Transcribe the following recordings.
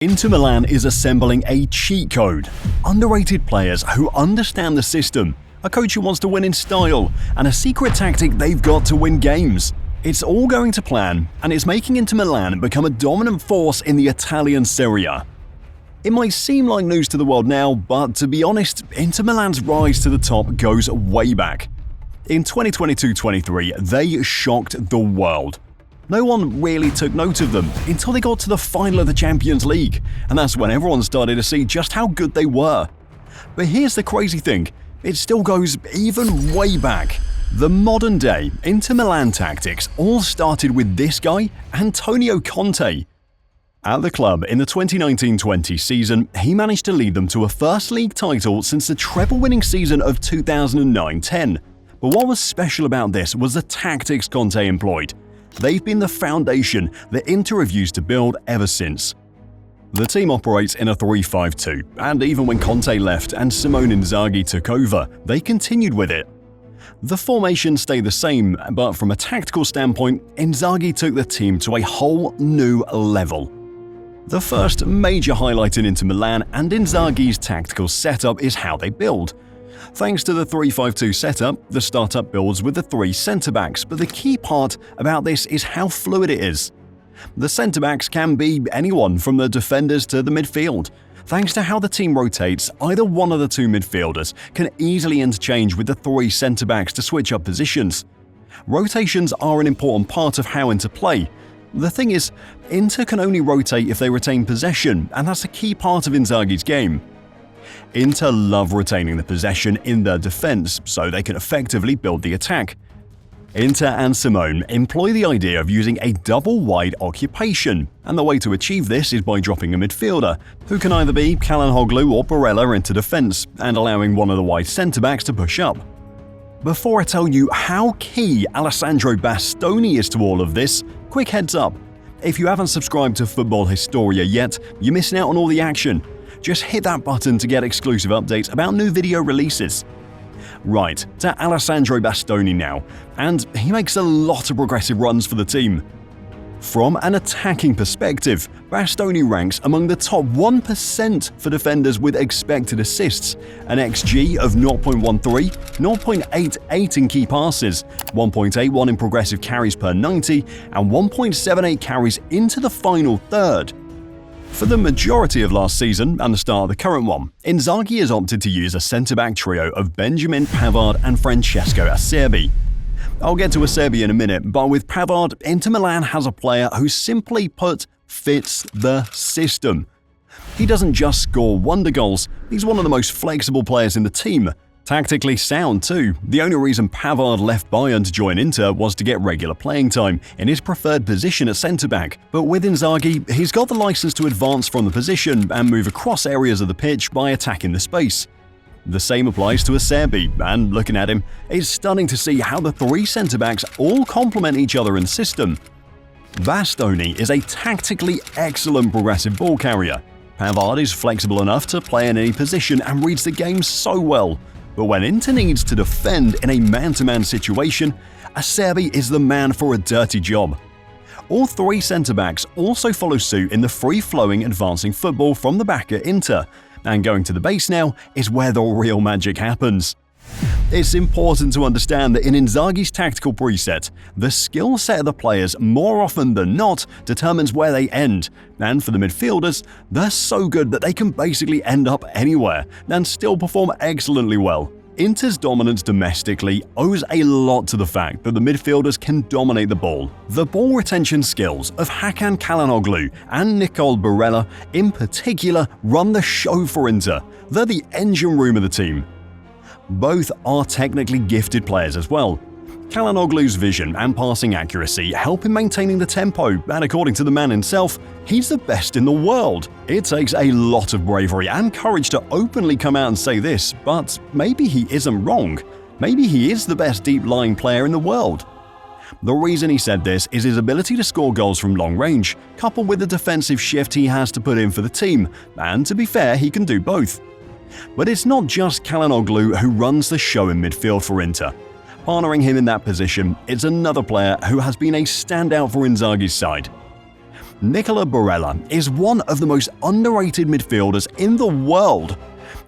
Inter Milan is assembling a cheat code. Underrated players who understand the system, a coach who wants to win in style, and a secret tactic they've got to win games. It's all going to plan, and it's making Inter Milan become a dominant force in the Italian Serie A. It might seem like news to the world now, but to be honest, Inter Milan's rise to the top goes way back. In 2022-23, they shocked the world. No one really took note of them until they got to the final of the Champions League, and that's when everyone started to see just how good they were. But here's the crazy thing, it still goes even way back. The modern day Inter Milan tactics all started with this guy, Antonio Conte. At the club in the 2019-20 season, he managed to lead them to a first league title since the treble-winning season of 2009-10. But what was special about this was the tactics Conte employed. They've been the foundation that Inter have used to build ever since. The team operates in a 3-5-2, and even when Conte left and Simone Inzaghi took over, they continued with it. The formation stayed the same, but from a tactical standpoint, Inzaghi took the team to a whole new level. The first major highlight in Inter Milan and Inzaghi's tactical setup is how they build. Thanks to the 3-5-2 setup, the startup builds with the three centre-backs, but the key part about this is how fluid it is. The centre-backs can be anyone from the defenders to the midfield. Thanks to how the team rotates, either one of the two midfielders can easily interchange with the three centre-backs to switch up positions. Rotations are an important part of how Inter play. The thing is, Inter can only rotate if they retain possession, and that's a key part of Inzaghi's game. Inter love retaining the possession in their defense so they can effectively build the attack. Inter and Simone employ the idea of using a double-wide occupation, and the way to achieve this is by dropping a midfielder, who can either be Calhanoglu or Barella into defense, and allowing one of the wide centre-backs to push up. Before I tell you how key Lautaro Bastoni is to all of this, quick heads up. If you haven't subscribed to Football Historia yet, you're missing out on all the action. Just hit that button to get exclusive updates about new video releases. Right, to Lautaro Bastoni now, and he makes a lot of progressive runs for the team. From an attacking perspective, Bastoni ranks among the top 1% for defenders with expected assists, an XG of 0.13, 0.88 in key passes, 1.81 in progressive carries per 90, and 1.78 carries into the final third. For the majority of last season and the start of the current one, Inzaghi has opted to use a centre-back trio of Benjamin Pavard and Francesco Acerbi. I'll get to Acerbi in a minute, but with Pavard, Inter Milan has a player who simply put fits the system. He doesn't just score wonder goals, he's one of the most flexible players in the team. Tactically sound too. The only reason Pavard left Bayern to join Inter was to get regular playing time in his preferred position at centre-back, but with Inzaghi, he's got the licence to advance from the position and move across areas of the pitch by attacking the space. The same applies to Acerbi, and looking at him, it's stunning to see how the three centre-backs all complement each other in the system. Bastoni is a tactically excellent progressive ball carrier. Pavard is flexible enough to play in any position and reads the game so well. But when Inter needs to defend in a man-to-man situation, Acerbi is the man for a dirty job. All three centre-backs also follow suit in the free-flowing advancing football from the back at Inter, and going to the base now is where the real magic happens. It's important to understand that in Inzaghi's tactical preset, the skill set of the players more often than not determines where they end, and for the midfielders, they're so good that they can basically end up anywhere and still perform excellently well. Inter's dominance domestically owes a lot to the fact that the midfielders can dominate the ball. The ball retention skills of Hakan Calhanoglu and Nicole Barella in particular run the show for Inter. They're the engine room of the team. Both are technically gifted players as well. Calhanoglu's vision and passing accuracy help in maintaining the tempo, and according to the man himself, he's the best in the world. It takes a lot of bravery and courage to openly come out and say this, but maybe he isn't wrong. Maybe he is the best deep-lying player in the world. The reason he said this is his ability to score goals from long range, coupled with the defensive shift he has to put in for the team, and to be fair, he can do both. But it's not just Calhanoglu who runs the show in midfield for Inter. Partnering him in that position, it's another player who has been a standout for Inzaghi's side. Nicola Barella is one of the most underrated midfielders in the world.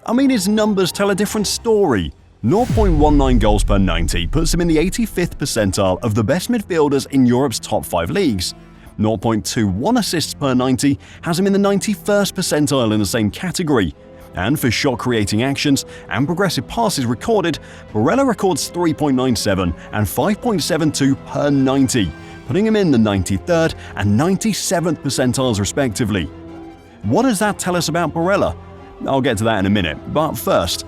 I mean, his numbers tell a different story. 0.19 goals per 90 puts him in the 85th percentile of the best midfielders in Europe's top 5 leagues. 0.21 assists per 90 has him in the 91st percentile in the same category. And for shot-creating actions and progressive passes recorded, Barella records 3.97 and 5.72 per 90, putting him in the 93rd and 97th percentiles respectively. What does that tell us about Barella? I'll get to that in a minute, but first,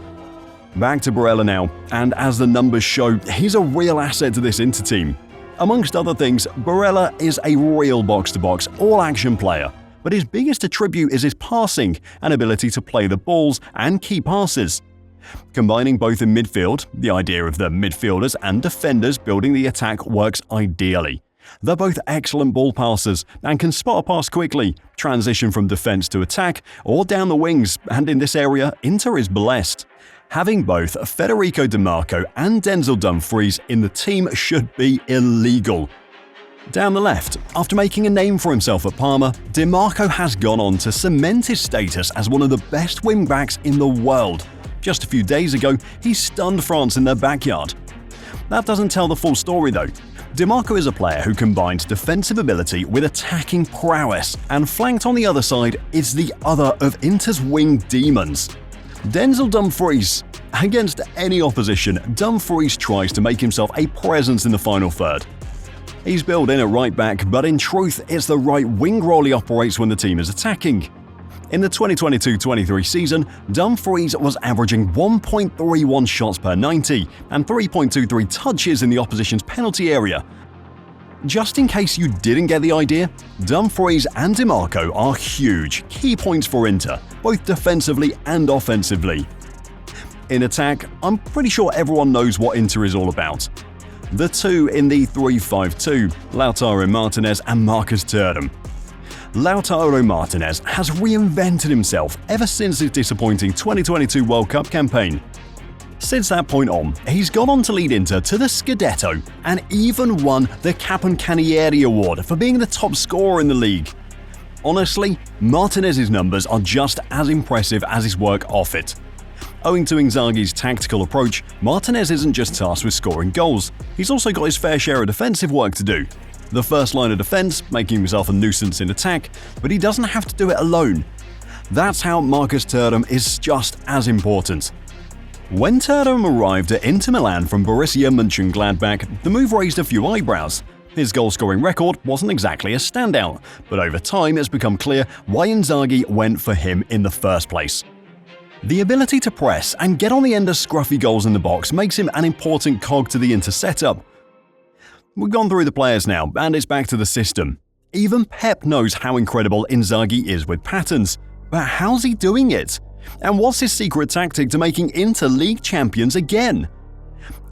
back to Barella now, and as the numbers show, he's a real asset to this Inter team. Amongst other things, Barella is a real box-to-box, all-action player, but his biggest attribute is his passing and ability to play the balls and key passes. Combining both in midfield, the idea of the midfielders and defenders building the attack works ideally. They're both excellent ball passers and can spot a pass quickly, transition from defense to attack, or down the wings, and in this area, Inter is blessed. Having both Federico Di Marco and Denzel Dumfries in the team should be illegal. Down the left, after making a name for himself at Parma, Di Marco has gone on to cement his status as one of the best wing-backs in the world. Just a few days ago, he stunned France in their backyard. That doesn't tell the full story though. Di Marco is a player who combines defensive ability with attacking prowess, and flanked on the other side is the other of Inter's wing demons, Denzel Dumfries. Against any opposition, Dumfries tries to make himself a presence in the final third. He's billed in at right back, but in truth, it's the right wing role he operates when the team is attacking. In the 2022-23 season, Dumfries was averaging 1.31 shots per 90 and 3.23 touches in the opposition's penalty area. Just in case you didn't get the idea, Dumfries and Di Marco are huge key points for Inter, both defensively and offensively. In attack, I'm pretty sure everyone knows what Inter is all about. The two in the 3-5-2, Lautaro Martinez and Marcus Thuram. Lautaro Martinez has reinvented himself ever since his disappointing 2022 World Cup campaign. Since that point on, he's gone on to lead Inter to the Scudetto and even won the Capocannoniere Award for being the top scorer in the league. Honestly, Martinez's numbers are just as impressive as his work off it. Owing to Inzaghi's tactical approach, Martinez isn't just tasked with scoring goals, he's also got his fair share of defensive work to do. The first line of defense, making himself a nuisance in attack, but he doesn't have to do it alone. That's how Marcus Thuram is just as important. When Thuram arrived at Inter Milan from Borussia Mönchengladbach, the move raised a few eyebrows. His goal-scoring record wasn't exactly a standout, but over time it's become clear why Inzaghi went for him in the first place. The ability to press and get on the end of scruffy goals in the box makes him an important cog to the Inter setup. We've gone through the players now, and it's back to the system. Even Pep knows how incredible Inzaghi is with patterns, but how's he doing it? And what's his secret tactic to making Inter league champions again?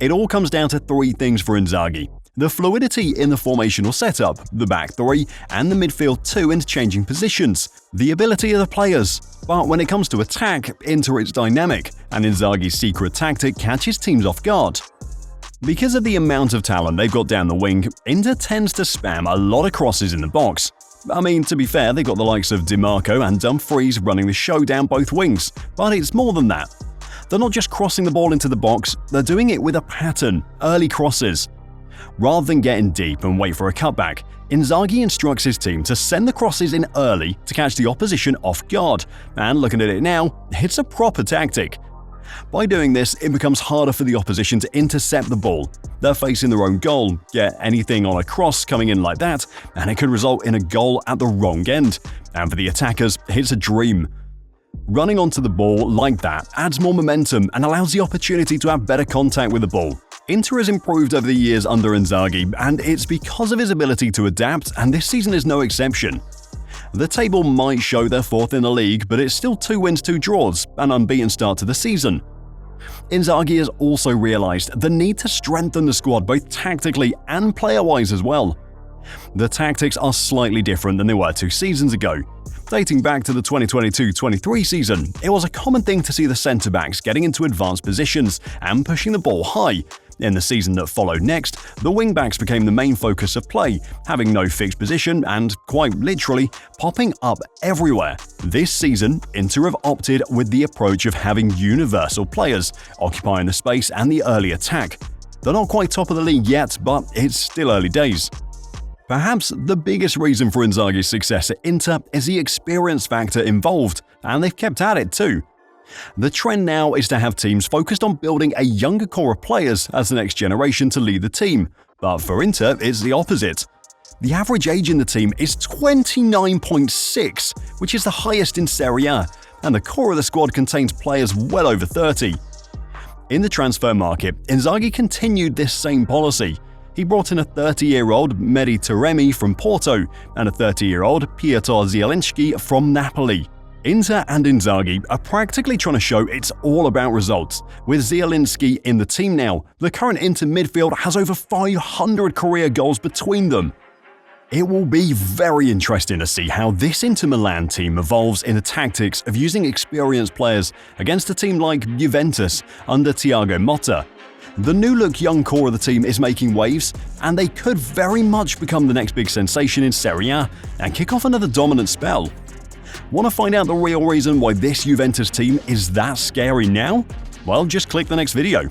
It all comes down to three things for Inzaghi: the fluidity in the formational setup, the back three, and the midfield two interchanging positions, the ability of the players. But when it comes to attack, Inter is dynamic, and Inzaghi's secret tactic catches teams off guard. Because of the amount of talent they've got down the wing, Inter tends to spam a lot of crosses in the box. I mean, to be fair, they've got the likes of Di Marco and Dumfries running the show down both wings, but it's more than that. They're not just crossing the ball into the box, they're doing it with a pattern, early crosses. Rather than getting deep and wait for a cutback, Inzaghi instructs his team to send the crosses in early to catch the opposition off guard, and looking at it now, it's a proper tactic. By doing this, it becomes harder for the opposition to intercept the ball. They're facing their own goal, get anything on a cross coming in like that, and it could result in a goal at the wrong end. And for the attackers, it's a dream. Running onto the ball like that adds more momentum and allows the opportunity to have better contact with the ball. Inter has improved over the years under Inzaghi, and it's because of his ability to adapt, and this season is no exception. The table might show they're fourth in the league, but it's still 2 wins, 2 draws, an unbeaten start to the season. Inzaghi has also realised the need to strengthen the squad both tactically and player-wise as well. The tactics are slightly different than they were 2 seasons ago. Dating back to the 2022-23 season, it was a common thing to see the centre-backs getting into advanced positions and pushing the ball high. In the season that followed next, the wing-backs became the main focus of play, having no fixed position and, quite literally, popping up everywhere. This season, Inter have opted with the approach of having universal players, occupying the space and the early attack. They're not quite top of the league yet, but it's still early days. Perhaps the biggest reason for Inzaghi's success at Inter is the experience factor involved, and they've kept at it too. The trend now is to have teams focused on building a younger core of players as the next generation to lead the team, but for Inter it's the opposite. The average age in the team is 29.6, which is the highest in Serie A, and the core of the squad contains players well over 30. In the transfer market, Inzaghi continued this same policy. He brought in a 30-year-old Mehdi Taremi from Porto and a 30-year-old Piotr Zielinski from Napoli. Inter and Inzaghi are practically trying to show it's all about results. With Zielinski in the team now, the current Inter midfield has over 500 career goals between them. It will be very interesting to see how this Inter Milan team evolves in the tactics of using experienced players against a team like Juventus under Thiago Motta. The new-look young core of the team is making waves, and they could very much become the next big sensation in Serie A and kick off another dominant spell. Want to find out the real reason why this Juventus team is that scary now? Well, just click the next video.